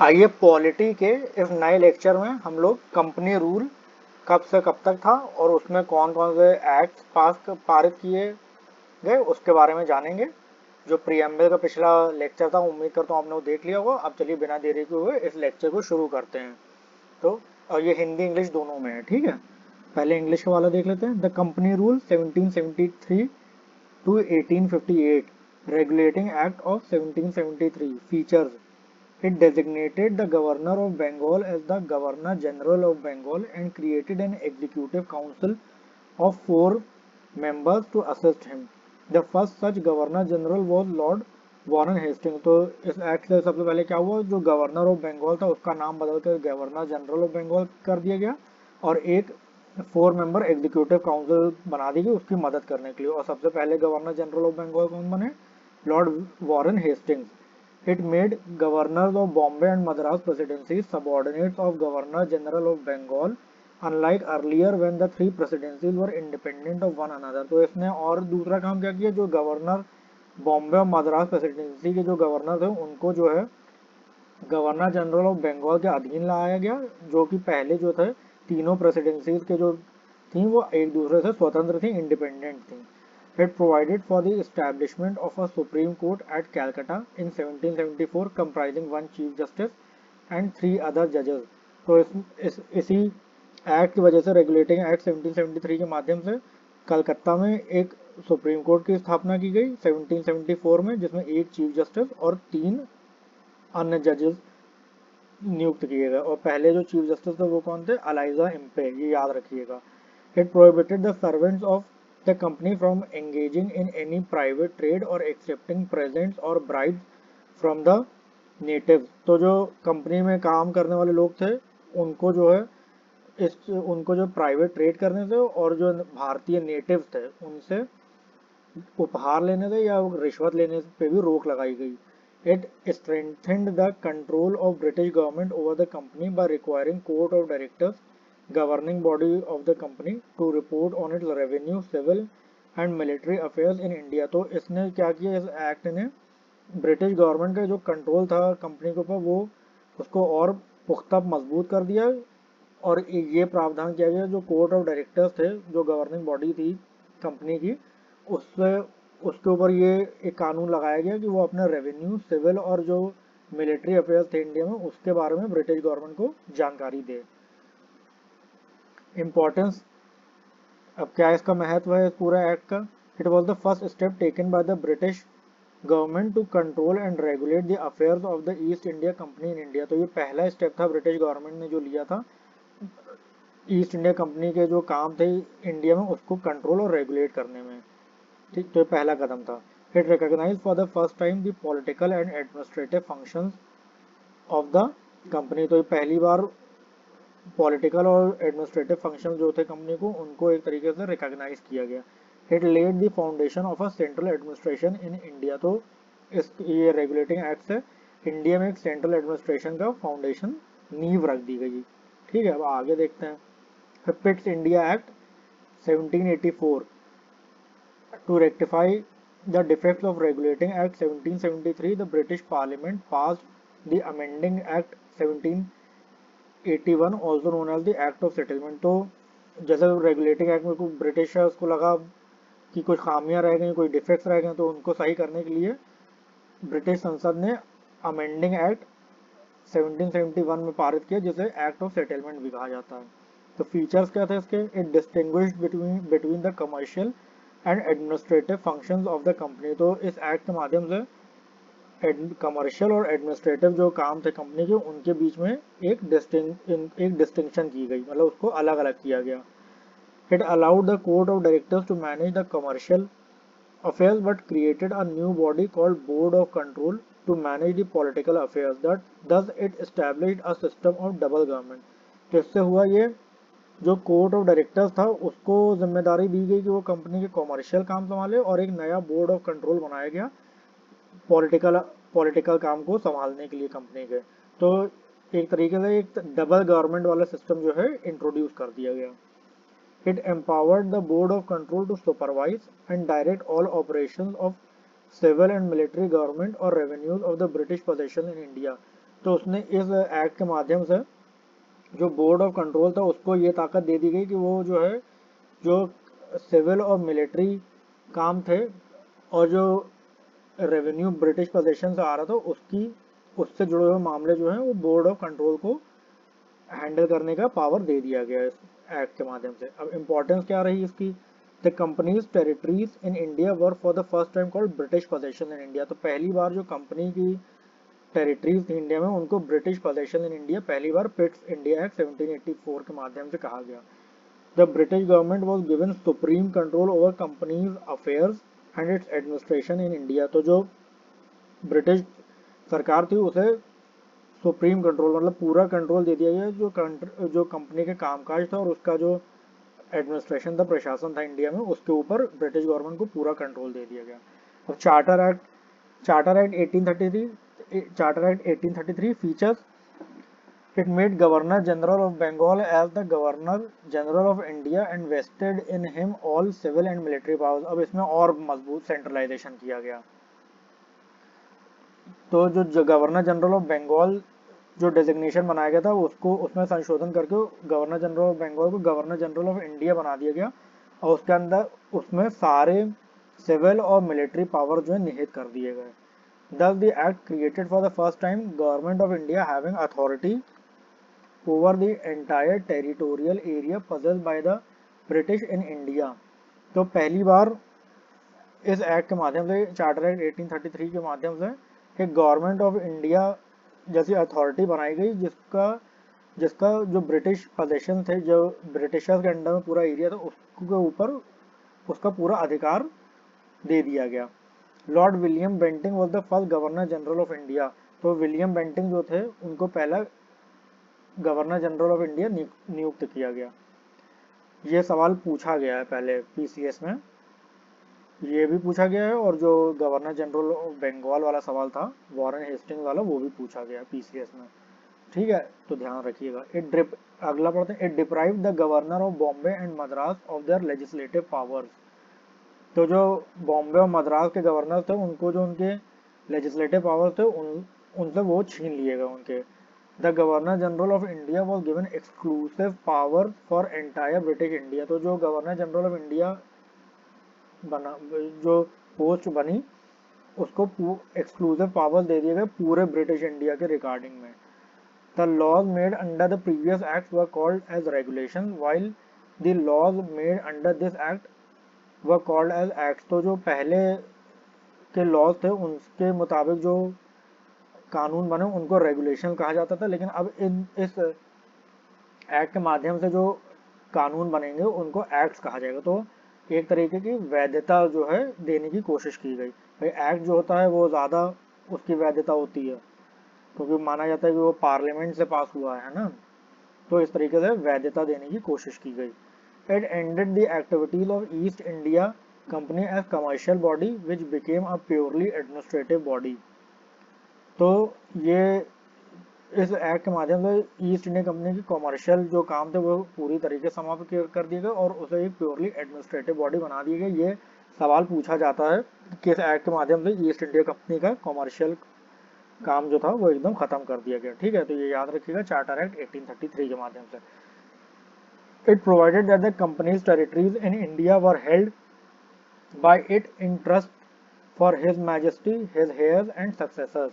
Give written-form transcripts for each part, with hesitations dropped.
आइए पॉलिटी के इस नए लेक्चर में हम लोग कंपनी रूल कब से कब तक था और उसमें कौन कौन से एक्ट्स पारित किए गए उसके बारे में जानेंगे। जो प्रियम्बल का पिछला लेक्चर था उम्मीद करता हूँ आपने वो देख लिया होगा। अब चलिए बिना देरी के हुए इस लेक्चर को शुरू करते हैं। तो और ये हिंदी इंग्लिश दोनों में है, ठीक है। पहले इंग्लिश का वाला देख लेते हैं। The company rule 1773 to 1858 regulating act of 1773 features. It designated the Governor of Bengal as the Governor General of Bengal and created an executive council of 4 members to assist him. The first such Governor General was Lord Warren Hasting. तो इस act से सबसे पहले क्या हुआ, जो governor of Bengal था उसका नाम बदलकर गवर्नर जनरल ऑफ बंगाल कर दिया गया और एक 4 मेंबर एग्जीक्यूटिव काउंसिल बना दी गई उसकी मदद करने के लिए। और सबसे पहले गवर्नर जनरल ऑफ बंगाल कौन बने, Lord Warren Hastings. It made governors of Bombay and Madras presidencies subordinates of Governor General of Bengal, unlike earlier when the 3 presidencies were independent of one another। तो इसने और दूसरा काम क्या किया, जो गवर्नर बॉम्बे और मद्रास प्रेसिडेंसी के जो गवर्नर थे उनको जो है गवर्नर जनरल ऑफ बंगाल के अधीन लाया गया, जो कि पहले जो थे तीनों प्रेसिडेंसीज के जो थी वो एक दूसरे से स्वतंत्र थी, इंडिपेंडेंट थी। It provided for the establishment of a Supreme Court at Calcutta in 1774 comprising 1 Chief Justice and 3 other judges। तो इसी एक्ट की वजह से, रेगुलेटिंग एक्ट 1773 के माध्यम से कलकत्ता में एक सुप्रीम कोर्ट की स्थापना की गई 1774 में, जिसमें 1 चीफ जस्टिस और 3 अन्य जजेस नियुक्त किए गए। और पहले जो चीफ जस्टिस थे वो कौन थे, अलाइजा इम्पे, ये याद रखिएगा। It prohibited the servants of the company from engaging in any private trade or accepting presents or bribes from the natives। तो जो कंपनी में काम करने वाले लोग थे उनको जो है उनको जो प्राइवेट ट्रेड करने से और जो भारतीय नेटिव्स थे उनसे उपहार लेने से या रिश्वत लेने पे भी रोक लगाई गई। It strengthened the control of British government over the company by requiring court of directors, governing body of the company, to report on its revenue, civil and military affairs in India। तो इसने क्या किया, इस act ने British government का जो control था company के ऊपर वो उसको और पुख्ता मजबूत कर दिया। और ये प्रावधान किया गया, जो कोर्ट ऑफ डायरेक्टर्स थे, जो गवर्निंग बॉडी थी कंपनी की, उससे उसके ऊपर ये एक कानून लगाया गया कि वो अपने रेवेन्यू, सिविल और जो मिलिट्री अफेयर्स थे इंडिया में उसके बारे में ब्रिटिश गवर्नमेंट को जानकारी दे। इम्पोर्टेंस, अब क्या इसका महत्व है इस पूरे एक्ट का। It was the first step taken by the British government to control and regulate the affairs of the East India Company in India. तो ये पहला स्टेप था ब्रिटिश गवर्नमेंट ने जो लिया था ईस्ट इंडिया कंपनी के जो काम थे इंडिया में उसको कंट्रोल और रेगुलेट करने में। ठीक, तो ये पहला कदम था। It recognize for the first time the political and administrative functions of the company. तो ये पहली बार पॉलिटिकल और एडमिनिस्ट्रेटिव फंक्शन जो थे कंपनी को उनको एक तरीके से रिकॉग्नाइज किया गया। It laid the foundation of a central administration in India. तो इस ये रेगुलेटिंग एक्ट से इंडिया में एक सेंट्रल एडमिनिस्ट्रेशन का फाउंडेशन, नींव रख दी गई। ठीक है, अब आगे देखते हैं। Pitt's India act 1784 to rectify the defects of regulating act 1773 the british parliament passed the amending act 1781 also known as the act of settlement। तो जैसे रेगुलेटिंग एक्ट में को ब्रिटिश है उसको लगा कि कुछ खामियां रह गई, कोई डिफेक्ट्स रह गए, तो उनको सही करने के लिए ब्रिटिश संसद ने अमेंडिंग एक्ट 1771 में पारित किया, जिसे एक्ट ऑफ सेटलमेंट भी कहा जाता है। तो फीचर्स क्या थे इसके, it distinguished between the commercial and administrative functions of the company. तो इस एक्ट के माध्यम से कमर्शियल और एडमिनिस्ट्रेटिव जो काम थे कंपनी के उनके बीच में एक डिस्टिंक्शन की गई, मतलब उसको अलग अलग किया गया। It allowed the court of directors to manage the commercial affairs but created a new body called Board of Control to manage the political affairs। That thus it established a system of double government। तो इससे हुआ ये, जो court of directors था उसको जिम्मेदारी दी गई कि वो कंपनी के कॉमर्शियल काम संभाले और एक नया बोर्ड ऑफ कंट्रोल बनाया गया पॉलिटिकल पॉलिटिकल काम को संभालने के लिए कंपनी के। तो एक तरीके से एक डबल गवर्नमेंट वाला सिस्टम जो है इंट्रोड्यूस कर दिया गया। It empowered the Board of Control to supervise and direct all operations of civil and military government or revenues of the British possession in India। तो उसने इस एक्ट के माध्यम से जो बोर्ड ऑफ कंट्रोल था उसको ये ताकत दे दी गई कि वो जो है जो सिविल और मिलिट्री काम थे और जो रेवेन्यू ब्रिटिश पोजीशन से आ रहा था उससे जुड़े हुए मामले जो हैं वो बोर्ड ऑफ कंट्रोल को हैंडल करने का पावर दे दिया गया इस एक्ट के माध्यम से। अब इम्पोर्टेंस क्या रही इसकी? The companies territories in India were for the first time called British possession in India. तो पहली बार जो कंपनी की टेरिटरीज थी इंडिया में उनको ब्रिटिश पोजेशन इन इंडिया पहली बार पिट्स इंडिया एक्ट 1784 के माध्यम से कहा गया। The British government was given supreme control over companies affairs and it's administration in India. तो जो ब्रिटिश सरकार थी उसे सुप्रीम कंट्रोल मतलब पूरा कंट्रोल दे दिया गया जो कंपनी के कामकाज था और उसका जो एडमिनिस्ट्रेशन था, प्रशासन था इंडिया में, उसके ऊपर ब्रिटिश गवर्नमेंट को पूरा कंट्रोल दे दिया गया। अब charter act 1833 features it made governor general of Bengal as the governor general of India and vested in him all civil and military powers. अब इसमें और मजबूत सेंट्रलाइजेशन किया गया। तो जो गवर्नर जनरल ऑफ बंगाल जो डेजिग्नेशन बनाया गया था उसको उसमें संशोधन करके गवर्नर जनरल ऑफ बंगाल को गवर्नर जनरल ऑफ इंडिया बना दिया गया और उसके अंदर उसमें सारे सिविल और मिलिट्री पावर जो है निहित कर दिए गए। Thus the act created for the first time government of India having authority over the entire territorial area possessed by the British in India। तो पहली बार इस एक्ट के माध्यम से, चार्टर एक्ट 1833 के माध्यम से, एक गवर्नमेंट ऑफ इंडिया जैसी अथॉरिटी बनाई गई जिसका जो ब्रिटिश पोजेशन थे, जो ब्रिटिशर्स के अंडर में पूरा एरिया था, उसके ऊपर उसका पूरा अधिकार दे दिया गया। Lord William Bentinck was the first governor general of India. तो विलियम बेंटिंग जो थे उनको पहला गवर्नर जनरल ऑफ इंडिया नियुक्त किया गया। ये सवाल पूछा गया है पहले पीसीएस में, ये भी पूछा गया है और जो गवर्नर जनरल ऑफ बंगाल वाला सवाल था वॉरेन हेस्टिंग्स वाला वो भी पूछा गया है पीसीएस में। ठीक है, तो ध्यान रखिएगा। अगला पढ़ते हैं। It deprive the governor of Bombay and Madras of their legislative powers. तो जो बॉम्बे और मद्रास के गवर्नर थे उनको जो उनके लेजिस्लेटिव पावर्स थे उनसे वो छीन लिए गए उनके। The governor general of India was given exclusive power for entire British India. तो जो गवर्नर जनरल ऑफ इंडिया बना, जो पोस्ट बनी, उसको एक्सक्लूसिव पावर्स दे दिए गए पूरे ब्रिटिश इंडिया के रिगार्डिंग में। The laws made under the previous act were called as regulation while the laws made under this act were called as act. तो जो पहले के लॉज थे उनके मुताबिक जो कानून बने उनको रेगुलेशन कहा जाता था, लेकिन अब इस एक्ट के माध्यम से जो कानून बनेंगे उनको एक्ट्स कहा जाएगा। तो एक तरीके की वैधता जो है देने की कोशिश की गई। भाई एक्ट जो होता है वो ज़्यादा उसकी वैधता होती है क्योंकि माना जाता है कि वो पार्लियामेंट से पास हुआ है ना, तो इस तरीके से वैधता देने की कोशिश की गई। It ended the activities of East India Company as commercial body which became a purely administrative body. तो ये इस एक्ट के माध्यम से ईस्ट इंडिया कंपनी की कॉमर्शियल जो काम थे वो पूरी तरीके से समाप्त कर दिए गए और उसे एक प्योरली एडमिनिस्ट्रेटिव बॉडी बना दी गई। ये सवाल पूछा जाता है कि इस एक्ट के माध्यम से ईस्ट इंडिया कंपनी का कॉमर्शियल काम जो था वो एकदम खत्म कर दिया गया। ठीक है, तो ये याद रखिएगा चार्टर एक्ट 1833 के माध्यम से। It provided that the companies territories in India were held by it in trust for his majesty his hairs and successors.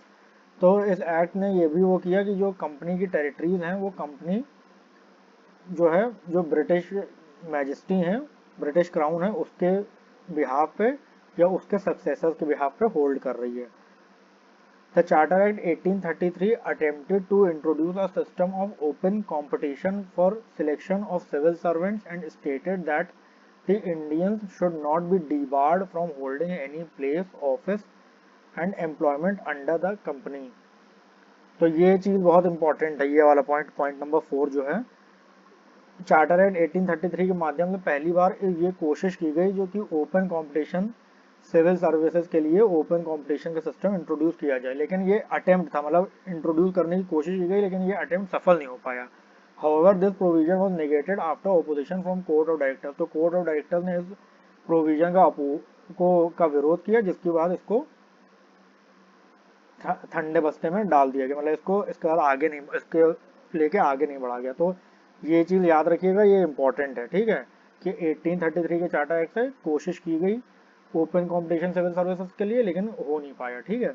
तो इस एक्ट ने ये भी वो किया कि जो कंपनी की टेरिटरीज हैं वो कंपनी जो है जो ब्रिटिश मैजेस्टी हैं, ब्रिटिश क्राउन है, उसके बिहाफ पे या उसके सक्सेसर्स के बिहाफ पे होल्ड कर रही है। The charter act 1833 attempted to introduce a system of open competition for selection of civil servants and stated that the Indians should not be debarred from holding any place, office and employment under the company. तो ये चीज़ बहुत important है, ये वाला point number 4 जो है। Charter act 1833 के माध्यम से पहली बार ये कोशिश की गई जो कि ओपन कंपटीशन सिविल सर्विसेज के लिए ओपन कंपटीशन का सिस्टम इंट्रोड्यूस किया जाए, लेकिन ये अटेम्प्ट था, मतलब इंट्रोड्यूस करने की कोशिश की गई लेकिन ये अटेम्प्ट सफल नहीं हो पाया। However this provision was negated after opposition from court of directors. तो कोर्ट ऑफ डायरेक्टर्स ने इस प्रोविजन का विरोध किया जिसके बाद इसको ठंडे बस्ते में डाल दिया गया, मतलब इसको इसके बाद आगे नहीं, इसके लेके आगे नहीं बढ़ा गया। तो ये चीज़ याद रखिएगा, ये इंपॉर्टेंट है, ठीक है, कि 1833 के चार्टर एक्ट से कोशिश की गई ओपन कंपटीशन सिविल सर्विसेज के लिए, लेकिन हो नहीं पाया, ठीक है।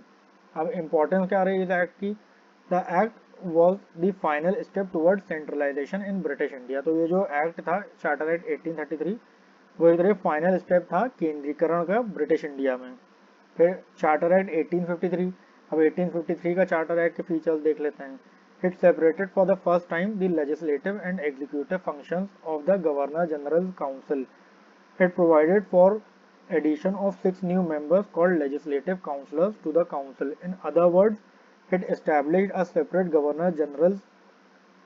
अब इम्पोर्टेंस क्या रही इस एक्ट की? The act was the final step toward centralization in British India. तो ये जो एक्ट था चार्टर एक्ट 1833, वो एक तरह फाइनल स्टेप था केंद्रीकरण का ब्रिटिश इंडिया में। फिर चार्टर एक्ट 1853, अब 1853 का चार्टर एक्ट के फीचर्स देख लेते हैं। It separated for the first time the legislative and executive functions of the governor general council. It provided for addition of 6 new members called legislative councillors to the council. In other words, it established a separate Governor General's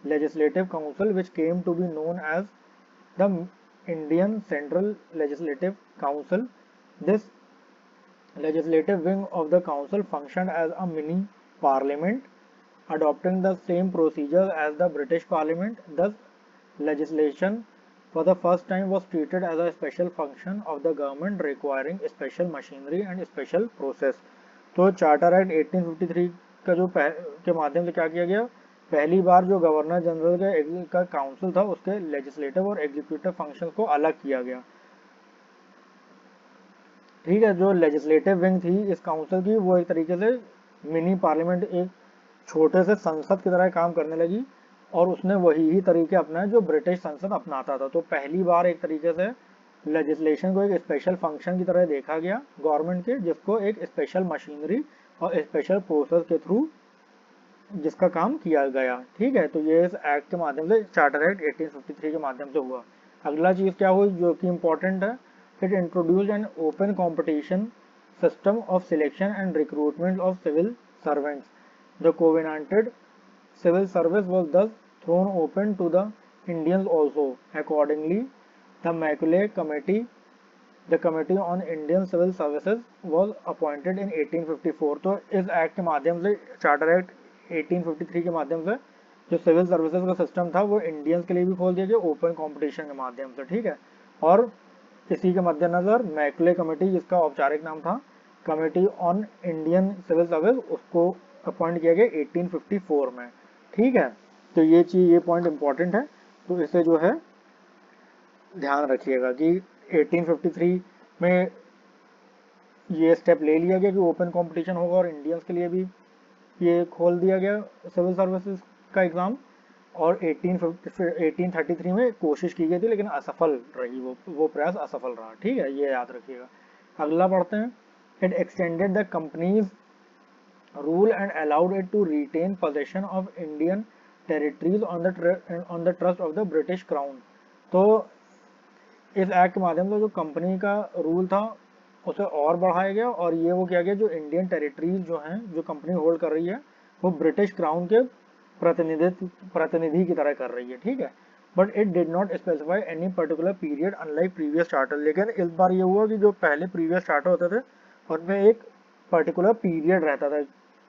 Legislative Council which came to be known as the Indian Central Legislative Council. This legislative wing of the council functioned as a mini parliament, adopting the same procedures as the British Parliament. Thus, legislation for the first time was treated as a special function of the government requiring special machinery and special process. तो charter act 1853 का जो के माध्यम से क्या किया गया, पहली बार जो गवर्नर जनरल का काउंसिल था उसके लेजिस्लेटिव और एग्जीक्यूटिव फंक्शन को अलग किया गया, ठीक है। जो लेजिस्लेटिव विंग थी इस काउंसिल की, वो एक तरीके से मिनी पार्लियामेंट, एक छोटे से संसद की तरह काम करने लगी, और उसने वही ही तरीके अपनाए जो ब्रिटिश संसद अपनाता था। तो पहली बार एक तरीके से लेजिस्लेशन को एक स्पेशल फंक्शन की तरह देखा गया गवर्नमेंट के, जिसको एक स्पेशल मशीनरी और स्पेशल प्रोसेस के थ्रू जिसका काम किया गया, ठीक है। तो ये इस एक्ट के माध्यम से, चार्टर एक्ट 1853 के माध्यम से हुआ। अगला चीज क्या हुई जो कि इम्पोर्टेंट है, it introduced an open competition system of selection and recruitment of civil servants. The covenanted civil service was thus thrown open to the Indians also. Accordingly, the Macaulay Committee, the Committee on Indian Civil Services, was appointed in 1854. तो इस act के माध्यम से, charter act 1853 के माध्यम से जो civil services का सिस्टम था वो इंडियंस के लिए भी खोल दिया गया ओपन कंपटीशन के माध्यम से, ठीक है। और इसी के मद्देनजर मैकुले कमेटी, जिसका औपचारिक नाम था committee on Indian civil service, उसको अपॉइंट किया गया 1854 में, ठीक है। तो ये चीज, ये पॉइंट इंपॉर्टेंट है, तो इसे जो है ध्यान रखिएगा कि 1853 में ये स्टेप ले लिया गया कि ओपन कंपटीशन होगा और इंडियंस के लिए भी ये खोल दिया गया सिविल सर्विसेज का एग्जाम। और 1833 में कोशिश की गई थी लेकिन असफल रही, वो प्रयास असफल रहा, ठीक है, ये याद रखिएगा। अगला पढ़ते हैं। It extended the companies rule and allowed it to retain possession of Indian territories on the trust of the British Crown। तो इस एक्ट के माध्यम से जो कंपनी का रूल था उसे और बढ़ाया गया, और ये वो किया गया जो इंडियन टेरिटरीज जो हैं, जो कंपनी होल्ड कर रही है, वो ब्रिटिश क्राउन के प्रतिनिधि की तरह कर रही है, ठीक है। But it did not specify any particular period unlike previous charter. लेकिन इस बार ये हुआ कि जो पहले प्रीवियस चार्टर होते थे उनमें एक पर्टिकुलर पीरियड रहता था,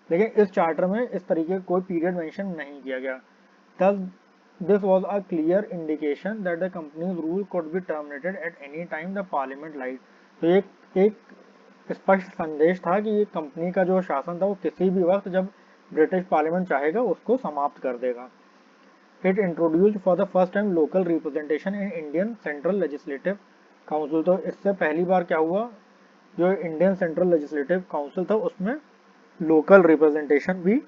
लेकिन इस चार्टर में इस तरीके कोई पीरियड मेंशन नहीं किया गया। Thus, this was a clear indication that the company's rule could be terminated at any time the parliament liked। तो एक स्पष्ट संदेश था कि ये कंपनी का जो शासन था वो किसी भी वक्त जब ब्रिटिश पार्लियामेंट चाहेगा उसको समाप्त कर देगा। It introduced for the first time local representation in Indian Central Legislative Council। तो इससे पहली बार क्या हुआ, जो इंडियन सेंट्रल लेजिस्लेटिव काउंसिल था उसमें लोकल रिप्रेजेंटेशन भी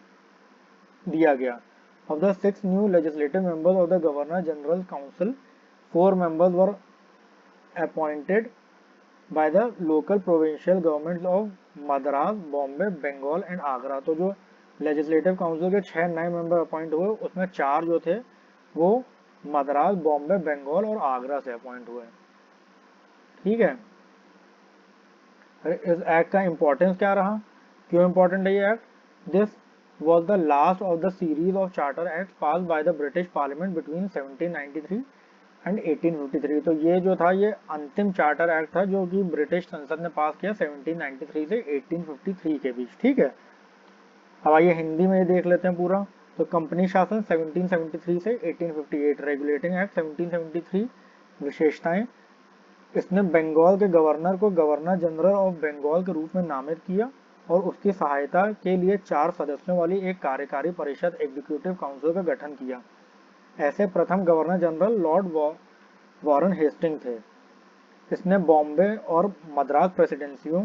दिया गया। Of the 6 new legislative members of the Governor General Council, 4 members were appointed by the local provincial governments of Madras, Bombay, Bengal and Agra। तो जो लेजिस्लेटिव काउंसिल के 6 नए member appoint हुए उसमें 4 जो थे वो मद्रास, बॉम्बे, बंगाल और आगरा से अपॉइंट हुए, ठीक है। इस एक्ट का इंपॉर्टेंस क्या रहा, क्यों इंपॉर्टेंट है ये act? This was the last of the series of charter acts passed by the British Parliament between 1793 and 1853। तो ये जो था ये अंतिम चार्टर एक्ट था जो कि ब्रिटिश संसद ने पास किया 1793 से 1853 के बीच, ठीक है। अब आइए हिंदी में ये देख लेते हैं पूरा। तो कंपनी शासन 1773 से 1858, रेगुलेटिंग एक्ट 1773, विशेषताएं, इसने बंगाल के गवर्नर को गवर्नर जनरल ऑफ बंगाल के रूप में नामित किया। और उसकी सहायता के लिए 4 सदस्यों वाली एक कार्यकारी परिषद एग्जीक्यूटिव काउंसिल का गठन किया। ऐसे प्रथम governor general lord Warren Hasting थे। इसने बॉम्बे और मद्रास प्रेसिडेंसियों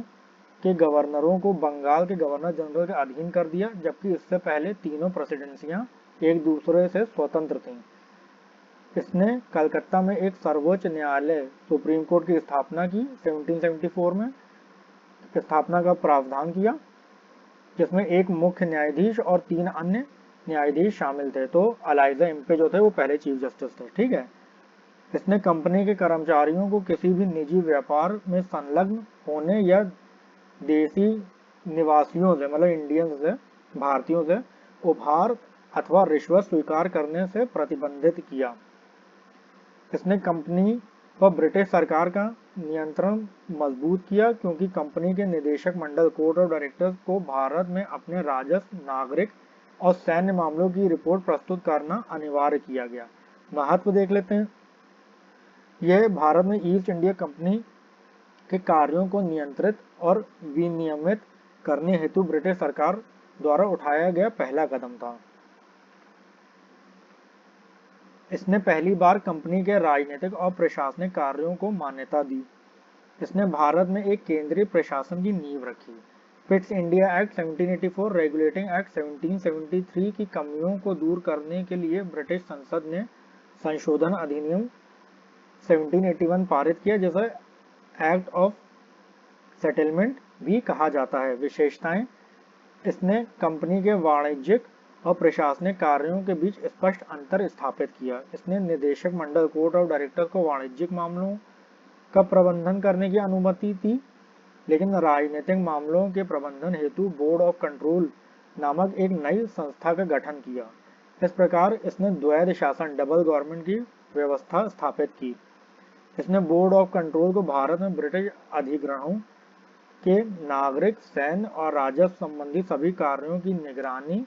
के गवर्नरों को बंगाल के गवर्नर जनरल के अधीन कर दिया, जबकि इससे पहले तीनों प्रेसिडेंसियां एक दूसरे से स्वतंत्र थीं। इसने कलकत्ता में एक सर्वोच्च न्यायालय सुप्रीम कोर्ट की स्थापना की। 1774 में स्थापना का प्रावधान किया, जिसमें एक मुख्य न्यायाधीश और 3 अन्य न्यायाधीश शामिल थे। तो अलाइजा इम्पे जो थे वो पहले चीफ जस्टिस थे। ठीक है। इसने कंपनी के कर्मचारियों को किसी भी निजी व्यापार में संलग्न होने या देसी निवासियों से, मतलब इंडियंस से, भारतीयों से उपहार अथवा रिश्वत स्वीकार करने से प्रतिबंधित किया। इसने कंपनी पर ब्रिटिश सरकार का नियंत्रण मजबूत किया, क्योंकि कंपनी के निदेशक मंडल कोर्ट ऑफ डायरेक्टर्स को भारत में अपने राजस्व, नागरिक और सैन्य मामलों की रिपोर्ट प्रस्तुत करना अनिवार्य किया गया। महत्व देख लेते हैं। यह भारत में ईस्ट इंडिया कंपनी के कार्यों को नियंत्रित और विनियमित करने हेतु ब्रिटिश सरकार द्वारा उठाया गया पहला कदम था। इसने पहली बार कंपनी के राजनीतिक और प्रशासनिक कार्यों को मान्यता दी। इसने भारत में एक केंद्रीय प्रशासन की नींव रखी। Pitt's India act 1784, regulating act 1773 की कमियों को दूर करने के लिए ब्रिटिश संसद ने संशोधन अधिनियम 1781 पारित किया, जिसे एक्ट ऑफ सेटलमेंट भी कहा जाता है। विशेषताएं: इसने कंपनी के वाणिज्यिक और प्रशासनिक कार्यों के बीच स्पष्ट अंतर स्थापित किया। इसने निदेशक मंडल कोर्ट ऑफ डायरेक्टर्स को वाणिज्यिक मामलों का प्रबंधन करने की अनुमति दी, लेकिन राजनीतिक मामलों के प्रबंधन हेतु बोर्ड ऑफ कंट्रोल नामक एक नई संस्था का गठन किया। इस प्रकार इसने द्वैध शासन, डबल गवर्नमेंट की व्यवस्था स्थापित की। इसने बोर्ड ऑफ कंट्रोल को भारत में ब्रिटिश अधिग्रहणों के नागरिक, सैन्य और राजस्व संबंधी सभी कार्यों की निगरानी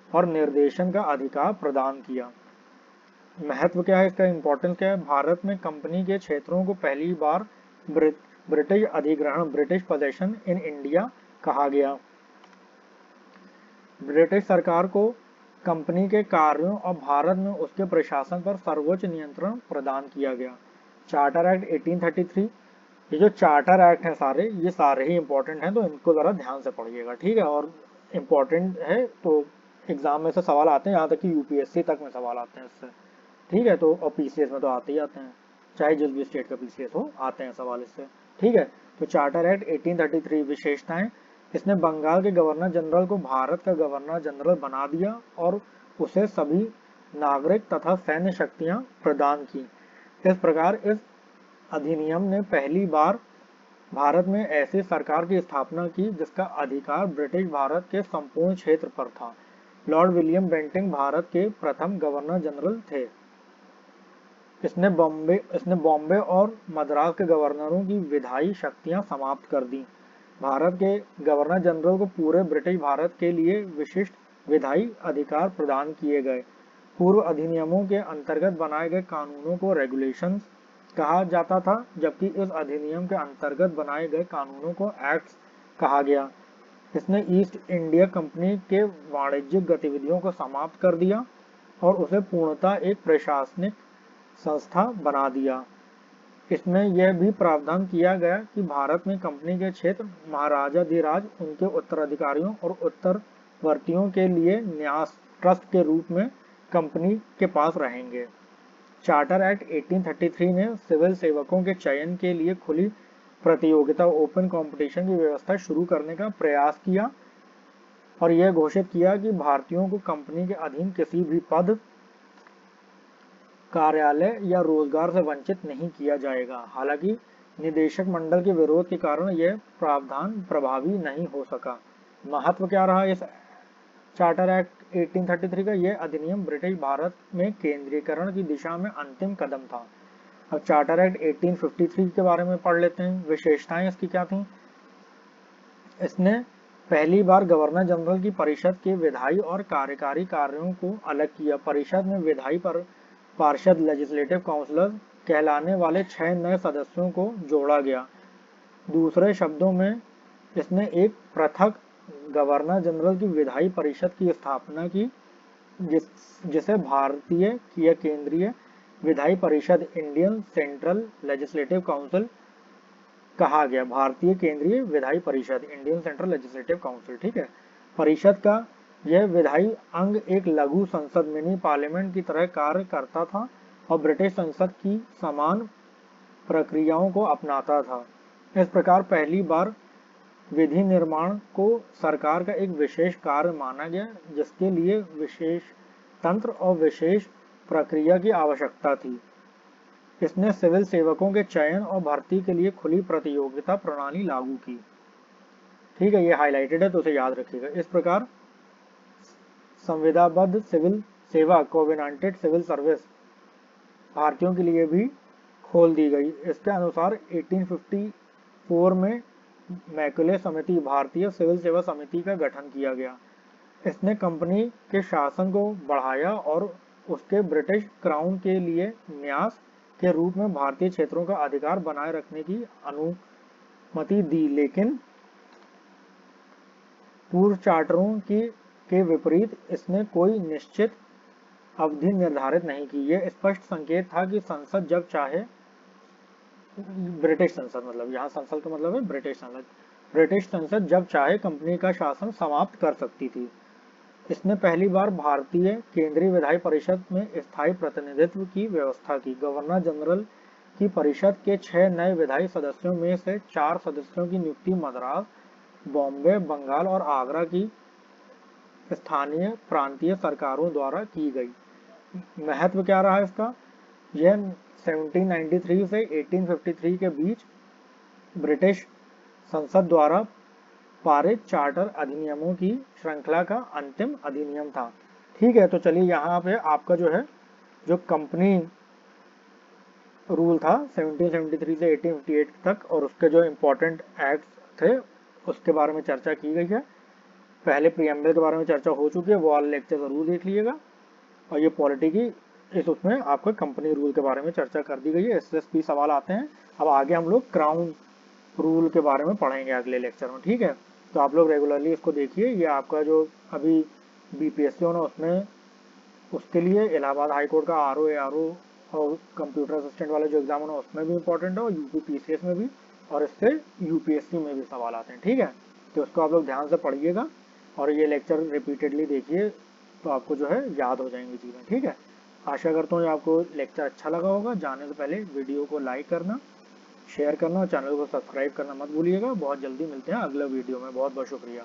और निर्देशन का अधिकार प्रदान किया। महत्व क्या है इसका, इंपॉर्टेंस क्या है? भारत में कंपनी के क्षेत्रों को पहली बार ब्रिटिश अधिग्रहण, ब्रिटिश पोजेशन इन इंडिया कहा गया। ब्रिटिश सरकार को कंपनी के कार्यों और भारत में उसके प्रशासन पर सर्वोच्च नियंत्रण प्रदान किया गया। चार्टर एक्ट 1833, ये जो चार्टर एक्ट है सारे, ये सारे ही इंपॉर्टेंट हैं, तो इनको जरा ध्यान से पढ़िएगा। ठीक है। और इम्पोर्टेंट है, तो एग्जाम में से सवाल आते हैं, यहाँ तक कि यूपीएससी तक में सवाल आते हैं इससे। ठीक है। तो और पीसीएस में तो आते ही आते हैं, चाहे जिस भी स्टेट का पीसीएस हो, आते हैं सवाल इससे। ठीक है। तो चार्टर एक्ट 1833, विशेषताएं: इसने बंगाल के गवर्नर जनरल को भारत का गवर्नर जनरल बना दिया और उसे सभी नागरिक तथा सैन्य शक्तियां प्रदान की। इस प्रकार इस अधिनियम ने पहली बार भारत में ऐसी सरकार की स्थापना की जिसका अधिकार ब्रिटिश भारत के संपूर्ण क्षेत्र पर था। लॉर्ड विलियम बेंटिंग भारत के प्रथम गवर्नर जनरल थे। इसने बॉम्बे और मद्रास के गवर्नरों की विधायी शक्तियां समाप्त कर दी। भारत के गवर्नर जनरल को पूरे ब्रिटिश भारत के लिए विशिष्ट विधायी अधिकार प्रदान किए गए। पूर्व अधिनियमों के अंतर्गत बनाए गए कानूनों को रेगुलेशंस कहा जाता था, जबकि इस अधिनियम के अंतर्गत बनाए गए कानूनों को एक्ट्स कहा गया। इसने ईस्ट इंडिया कंपनी के वाणिज्यिक गतिविधियों को समाप्त कर दिया और उसे पूर्णतः एक प्रशासनिक संस्था बना दिया। इसमें यह भी प्रावधान किया गया कि भारत में कंपनी के क्षेत्र महाराजाधिराज, उनके उत्तराधिकारियों और उत्तरवर्तियों के लिए न्यास ट्रस्ट के रूप में कंपनी के पास रहेंगे। चार्टर एक्ट 1833 ने सिविल सेवकों के चयन के लिए खुली प्रतियोगिता, ओपन कंपटीशन की व्यवस्था शुरू करने का प्रयास किया और यह घोषित किया कि भारतीयों को कंपनी के अधीन किसी भी पद, कार्यालय या रोजगार से वंचित नहीं किया जाएगा। हालांकि निदेशक मंडल के विरोध के कारण यह प्रावधान प्रभावी नहीं हो सका। महत्व क्या रहा इस चार्टर एक्ट 1833 का? यह अधिनियम ब्रिटिश भारत में केंद्रीकरण की दिशा में अंतिम कदम था। अब चार्टर एक्ट 1853 के बारे में पढ़ लेते हैं। विशेषताएं इसकी क्या थी? इसने पहली बार गवर्नर जनरल की परिषद के विधायी और कार्यकारी कार्यों को अलग किया। परिषद में विधायी पार्षद, लेजिस्लेटिव काउंसिलर कहलाने वाले 6 नए सदस्यों को जोड़ा गया। दूसरे शब्दों में इसने एक पृथक गवर्नर जनरल की विधायी परिषद की स्थापना की, जिसे भारतीय की केंद्रीय विधायी परिषद इंडियन सेंट्रल लेजिस्लेटिव काउंसिल कहा गया। भारतीय केंद्रीय विधायी परिषद इंडियन सेंट्रल लेजिस्लेटिव काउंसिल, ठीक है। परिषद का यह विधायी अंग एक लघु संसद मिनी पार्लियामेंट की तरह कार्य करता था और ब्रिटिश संसद की समान प्रक्रियाओं को अपनाता था। इस प्रकार पहली बार विधि निर्माण को सरकार का एक विशेष कार्य माना गया, जिसके लिए विशेष तंत्र और विशेष प्रक्रिया की आवश्यकता थी। इसने सिविल सेवकों के चयन और भर्ती के लिए खुली प्रतियोगिता प्रणाली लागू की। ठीक है, ये हाईलाइटेड है तो उसे याद रखिएगा। इस प्रकार संविदाबद्ध सिविल सेवा कोवेनांटेड सिविल सर्विस भारतीयों के लिए भी खोल दी गई। इसके अनुसार 1854 में मैकुले समिति भारतीय सिविल सेवा समिति का गठन किया गया। इसने कंपनी के शासन को बढ़ाया और उसके ब्रिटिश क्राउन के लिए न्यास के रूप में भारतीय क्षेत्रों का अधिकार बनाए रखने की अनुमति दी, लेकिन पूर्व चार्टरों के विपरीत इसने कोई निश्चित अवधि निर्धारित नहीं की। यह स्पष्ट संकेत था कि संसद जब चाहे, ब्रिटिश संसद मतलब यहाँ संसद का मतलब है ब्रिटिश संसद जब चाहे कंपनी का शासन समाप्त कर सकती थी। इसने पहली बार भारतीय केंद्रीय विधायी परिषद में स्थायी प्रतिनिधित्व की व्यवस्था की। गवर्नर जनरल की परिषद के 6 नए विधायी सदस्यों में से 4 सदस्यों की नियुक्ति मद्रास, बॉम्बे, बंगाल और आगरा की स्थानीय प्रांतीय सरकारों द्वारा की गई। महत्व क्या रहा इसका? यह 1793 से 1853 के बीच ब्रिटिश संसद द्वारा पारित चार्टर अधिनियमों की श्रृंखला का अंतिम अधिनियम था। ठीक है, तो चलिए यहाँ पे आपका जो है जो कंपनी रूल था 1773 से 1858 तक और उसके जो इम्पोर्टेंट एक्ट्स थे उसके बारे में चर्चा की गई है। पहले प्रीएम्बल के बारे में चर्चा हो चुकी है, वो वाला लेक्चर जरूर देख लीजिएगा। और ये पॉलिटी की उसमें आपको कंपनी रूल के बारे में चर्चा कर दी गई है। एसएसपी सवाल आते हैं। अब आगे हम लोग क्राउन रूल के बारे में पढ़ेंगे अगले लेक्चर में। ठीक है, तो आप लोग रेगुलरली इसको देखिए। ये आपका जो अभी बीपीएससी होना उसमें उसके लिए इलाहाबाद हाई कोर्ट का आरओ और कंप्यूटर असिस्टेंट वाला जो एग्जाम होना उसमें भी इंपॉर्टेंट है और यूपी पीसीएस में भी, और इससे यूपीएससी में भी सवाल आते हैं। ठीक है, तो उसको आप लोग ध्यान से पढ़िएगा और ये लेक्चर रिपीटेडली देखिए तो आपको जो है याद हो जाएंगी चीज़ें। ठीक है, आशा करता हूँ आपको लेक्चर अच्छा लगा होगा। जाने से पहले वीडियो को लाइक करना, शेयर करना और चैनल को सब्सक्राइब करना मत भूलिएगा। बहुत जल्दी मिलते हैं अगले वीडियो में। बहुत बहुत शुक्रिया।